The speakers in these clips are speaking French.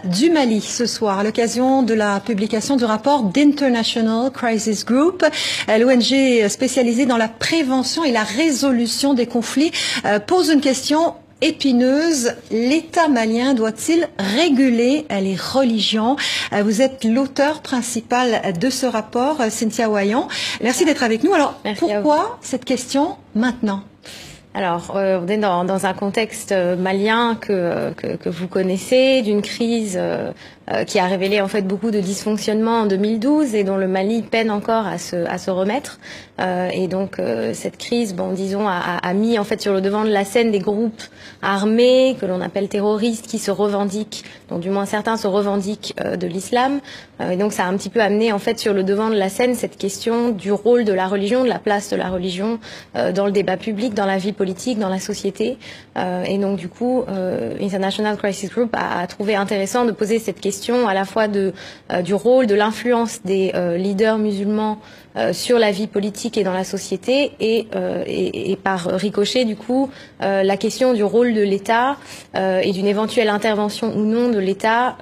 du Mali ce soir à l'occasion de la publication du rapport d'International Crisis Group, l'ONG spécialisée dans la prévention et la résolution des conflits, pose une question épineuse. L'État malien doit-il réguler les religions? Vous êtes l'auteur principal de ce rapport, Cynthia Ohayon. Merci d'être avec nous. Alors, pourquoi cette question maintenant? Alors, on est dans un contexte malien que vous connaissez, d'une crise qui a révélé en fait beaucoup de dysfonctionnements en 2012 et dont le Mali peine encore à se remettre. Et donc cette crise, disons, a mis en fait sur le devant de la scène des groupes armés que l'on appelle terroristes qui se revendiquent, dont du moins certains se revendiquent de l'islam. Et donc ça a un petit peu amené en fait sur le devant de la scène cette question du rôle de la religion, de la place de la religion dans le débat public, dans la vie politique, dans la société. Et donc du coup, International Crisis Group a trouvé intéressant de poser cette question à la fois du rôle, de l'influence des leaders musulmans sur la vie politique et dans la société et par ricochet du coup la question du rôle de l'État et d'une éventuelle intervention ou non de l'État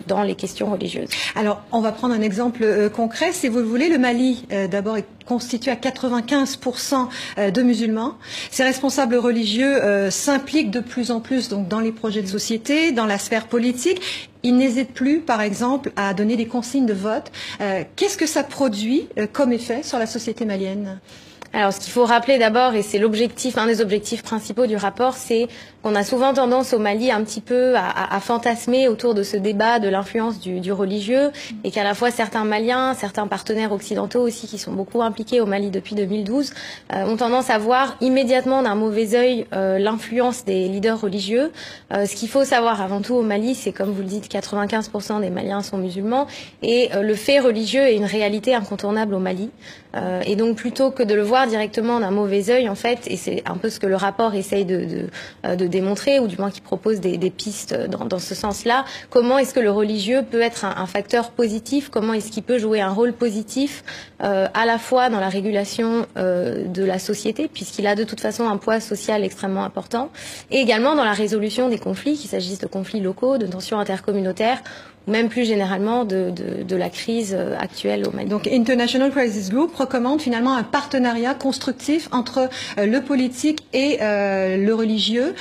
dans les questions religieuses. Alors on va prendre un exemple concret si vous le voulez. Le Mali d'abord est constitué à 95% de musulmans. Ces responsables religieux s'impliquent de plus en plus donc dans les projets de société, dans la sphère politique. Ils n'hésitent plus, par exemple, à donner des consignes de vote. Qu'est-ce que ça produit comme effet sur la société malienne ? Alors, ce qu'il faut rappeler d'abord, et c'est un des objectifs principaux du rapport, c'est qu'on a souvent tendance au Mali un petit peu à fantasmer autour de ce débat de l'influence du religieux, et qu'à la fois certains Maliens, certains partenaires occidentaux aussi qui sont beaucoup impliqués au Mali depuis 2012, ont tendance à voir immédiatement d'un mauvais œil l'influence des leaders religieux. Ce qu'il faut savoir avant tout au Mali, c'est comme vous le dites, 95% des Maliens sont musulmans, et le fait religieux est une réalité incontournable au Mali. Et donc plutôt que de le voir directement d'un mauvais œil, en fait, et c'est un peu ce que le rapport essaye de démontrer, ou du moins qui propose des pistes dans ce sens-là, comment est-ce que le religieux peut être un facteur positif, comment est-ce qu'il peut jouer un rôle positif à la fois dans la régulation de la société, puisqu'il a de toute façon un poids social extrêmement important, et également dans la résolution des conflits, qu'il s'agisse de conflits locaux, de tensions intercommunautaires, ou même plus généralement de la crise actuelle au Mali. Donc International Crisis Group recommande finalement un partenariat constructif entre le politique et le religieux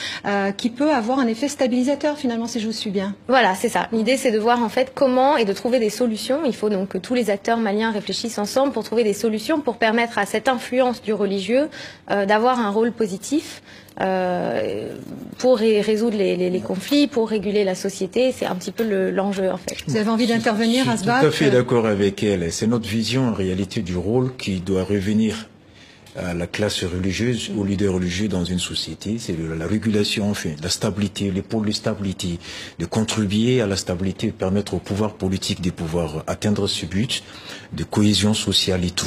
qui peut avoir un effet stabilisateur finalement, si je vous suis bien. Voilà, c'est ça. L'idée c'est de voir en fait comment et de trouver des solutions. Il faut donc que tous les acteurs maliens réfléchissent ensemble pour trouver des solutions pour permettre à cette influence du religieux d'avoir un rôle positif. Pour résoudre les conflits, pour réguler la société, c'est un petit peu l'enjeu en fait. Vous avez envie d'intervenir, Asbagh ? Je suis tout à fait d'accord avec elle. C'est notre vision en réalité du rôle qui doit revenir à la classe religieuse, aux leaders religieux dans une société. C'est la régulation, enfin, la stabilité, les pôles de stabilité, de contribuer à la stabilité, permettre au pouvoir politique de pouvoir atteindre ce but de cohésion sociale et tout.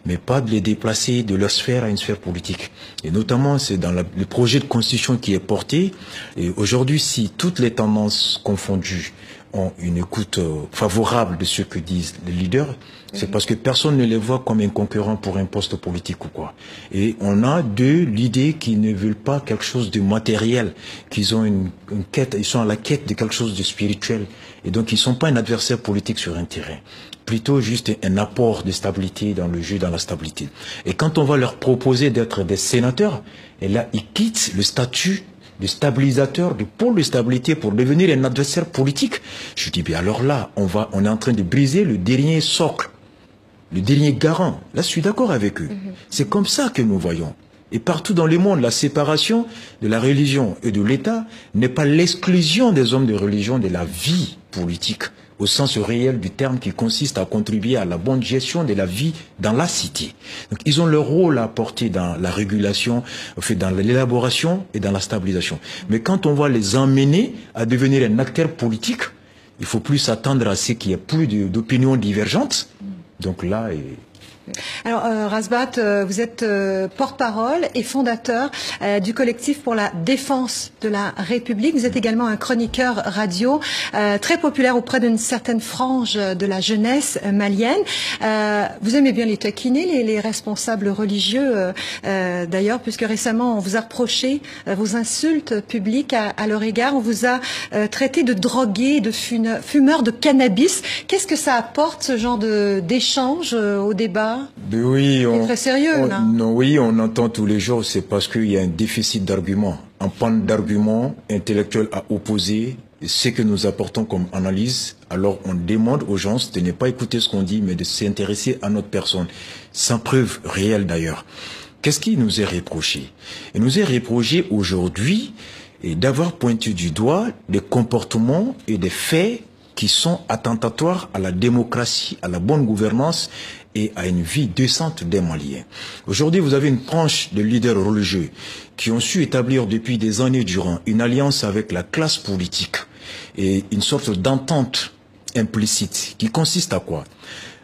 Mais pas de les déplacer de leur sphère à une sphère politique. Et notamment, c'est dans le projet de constitution qui est porté. Et aujourd'hui, si toutes les tendances confondues ont une écoute favorable de ce que disent les leaders, c'est parce que personne ne les voit comme un concurrent pour un poste politique ou quoi. Et on a l'idée qu'ils ne veulent pas quelque chose de matériel, qu'ils ont une quête, ils sont à la quête de quelque chose de spirituel. Et donc ils sont pas un adversaire politique sur un terrain. Plutôt juste un apport de stabilité dans le jeu, dans la stabilité. Et quand on va leur proposer d'être des sénateurs, et là ils quittent le statut de stabilisateur, de pôle de stabilité pour devenir un adversaire politique. Je dis, bien alors là, on est en train de briser le dernier socle, le dernier garant. Là, je suis d'accord avec eux. C'est comme ça que nous voyons. Et partout dans le monde, la séparation de la religion et de l'État n'est pas l'exclusion des hommes de religion de la vie politique, au sens réel du terme qui consiste à contribuer à la bonne gestion de la vie dans la cité. Donc, ils ont leur rôle à apporter dans la régulation, dans l'élaboration et dans la stabilisation. Mais quand on va les emmener à devenir un acteur politique, il faut plus s'attendre à ce qu'il y ait plus d'opinions divergentes. Donc là... Alors, Razbat, vous êtes porte-parole et fondateur du collectif pour la défense de la République. Vous êtes également un chroniqueur radio très populaire auprès d'une certaine frange de la jeunesse malienne. Vous aimez bien les taquiner, les responsables religieux, d'ailleurs, puisque récemment, on vous a reproché vos insultes publiques à leur égard. On vous a traité de drogués, de fumeurs de cannabis. Qu'est-ce que ça apporte, ce genre d'échange au débat? Oui, c'est très sérieux, là. Non, oui, on entend tous les jours, c'est parce qu'il y a un déficit d'arguments, un panne d'arguments intellectuels à opposer ce que nous apportons comme analyse. Alors on demande aux gens de ne pas écouter ce qu'on dit, mais de s'intéresser à notre personne, sans preuve réelle d'ailleurs. Qu'est-ce qui nous est reproché? Il nous est reproché aujourd'hui d'avoir pointé du doigt des comportements et des faits qui sont attentatoires à la démocratie, à la bonne gouvernance et à une vie décente des Maliens. Aujourd'hui, vous avez une tranche de leaders religieux qui ont su établir depuis des années durant une alliance avec la classe politique et une sorte d'entente implicite qui consiste à quoi?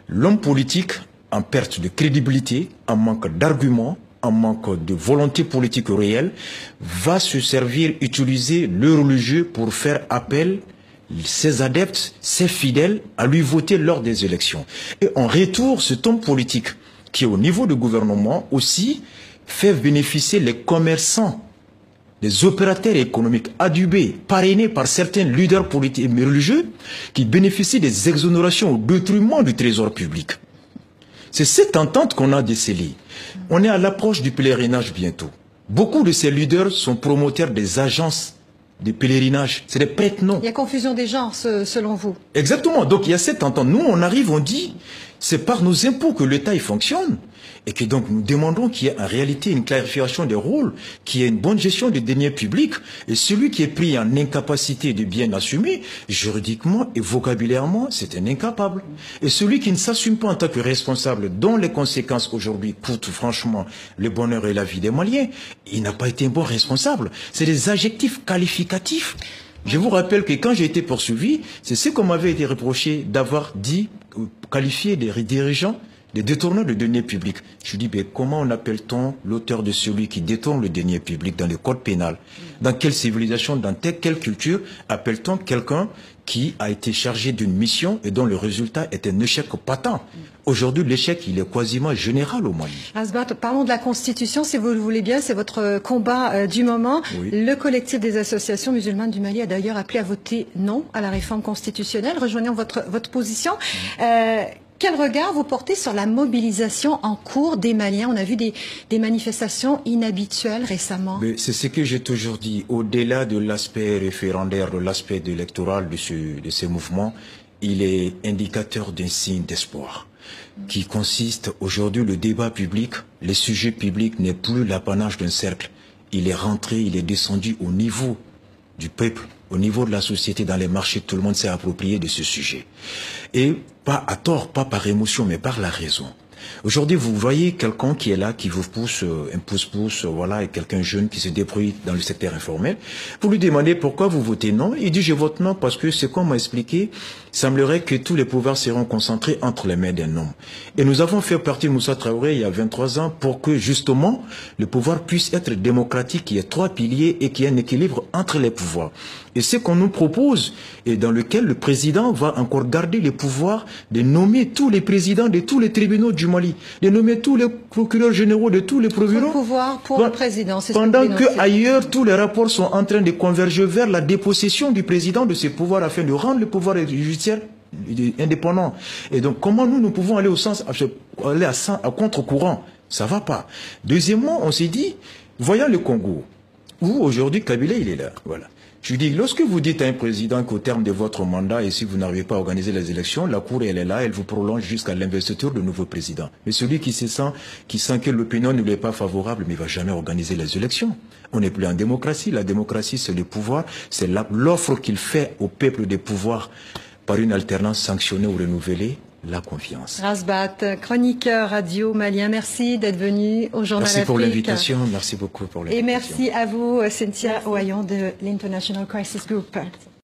L'homme politique, en perte de crédibilité, en manque d'arguments, en manque de volonté politique réelle, va se servir, utiliser le religieux pour faire appel ses adeptes, ses fidèles, à lui voter lors des élections. Et en retour, cet homme politique, qui au niveau du gouvernement aussi, fait bénéficier les commerçants, les opérateurs économiques adubés, parrainés par certains leaders politiques et religieux, qui bénéficient des exonérations au détriment du trésor public. C'est cette entente qu'on a décelée. On est à l'approche du pèlerinage bientôt. Beaucoup de ces leaders sont promoteurs des agences des pèlerinages, c'est des prêtres, non. Il y a confusion des genres, selon vous. Exactement, donc il y a cette entente. Nous, on arrive, on dit, c'est par nos impôts que l'État il fonctionne. Et que donc nous demandons qu'il y ait en réalité une clarification des rôles, qu'il y ait une bonne gestion des deniers publics. Et celui qui est pris en incapacité de bien assumer, juridiquement et vocabulairement, c'est un incapable. Et celui qui ne s'assume pas en tant que responsable, dont les conséquences aujourd'hui coûtent franchement le bonheur et la vie des Maliens, il n'a pas été un bon responsable. C'est des adjectifs qualificatifs. Je vous rappelle que quand j'ai été poursuivi, c'est ce qu'on m'avait été reproché d'avoir dit, qualifié des dirigeants, des détourneurs de deniers publics. Je dis, mais comment on appelle-t-on l'auteur de celui qui détourne le denier public dans le code pénal? Dans quelle civilisation, dans quelle culture appelle-t-on quelqu'un qui a été chargé d'une mission et dont le résultat est un échec patent? Aujourd'hui, l'échec, il est quasiment général au Mali. Razbat, parlons de la Constitution, si vous le voulez bien, c'est votre combat du moment. Oui. Le collectif des associations musulmanes du Mali a d'ailleurs appelé à voter non à la réforme constitutionnelle. Rejoignons votre position. Quel regard vous portez sur la mobilisation en cours des Maliens? On a vu des manifestations inhabituelles récemment. C'est ce que j'ai toujours dit. Au-delà de l'aspect référendaire, de l'aspect électoral de ce mouvement, il est indicateur d'un signe d'espoir qui consiste aujourd'hui le débat public, les sujets publics n'est plus l'apanage d'un cercle. Il est rentré, il est descendu au niveau du peuple, au niveau de la société, dans les marchés, tout le monde s'est approprié de ce sujet. Et pas à tort, pas par émotion, mais par la raison. Aujourd'hui, vous voyez quelqu'un qui est là, qui vous pousse un pouce-pouce, voilà, et quelqu'un jeune qui se débrouille dans le secteur informel. Vous lui demandez pourquoi vous votez non. Il dit, je vote non parce que ce qu'on m'a expliqué, il semblerait que tous les pouvoirs seront concentrés entre les mains d'un homme. Et nous avons fait partie de Moussa Traoré il y a 23 ans pour que, justement, le pouvoir puisse être démocratique, qu'il y ait 3 piliers et qu'il y ait un équilibre entre les pouvoirs. Et ce qu'on nous propose, et dans lequel le président va encore garder le pouvoir de nommer tous les présidents de tous les tribunaux du Mali, de nommer tous les procureurs généraux de tous les tribunaux. Le pouvoir pour le président. Pendant que ailleurs, tous les rapports sont en train de converger vers la dépossession du président de ses pouvoirs afin de rendre le pouvoir judiciaire indépendant. Et donc, comment nous pouvons aller à contre-courant? Ça va pas. Deuxièmement, on s'est dit, voyons le Congo, où aujourd'hui Kabila, il est là. Voilà. Je dis, lorsque vous dites à un président qu'au terme de votre mandat, et si vous n'arrivez pas à organiser les élections, la Cour, elle est là, elle vous prolonge jusqu'à l'investiture de nouveau président. Mais celui qui sent que l'opinion ne lui est pas favorable, mais il ne va jamais organiser les élections. On n'est plus en démocratie. La démocratie, c'est le pouvoir, c'est l'offre qu'il fait au peuple de pouvoir par une alternance sanctionnée ou renouvelée. La confiance. Razbat, chroniqueur radio malien, merci d'être venu au Journal Afrique. Merci pour l'invitation, merci beaucoup pour l'invitation. Et merci à vous, Cynthia Ohayon de l'International Crisis Group. Merci.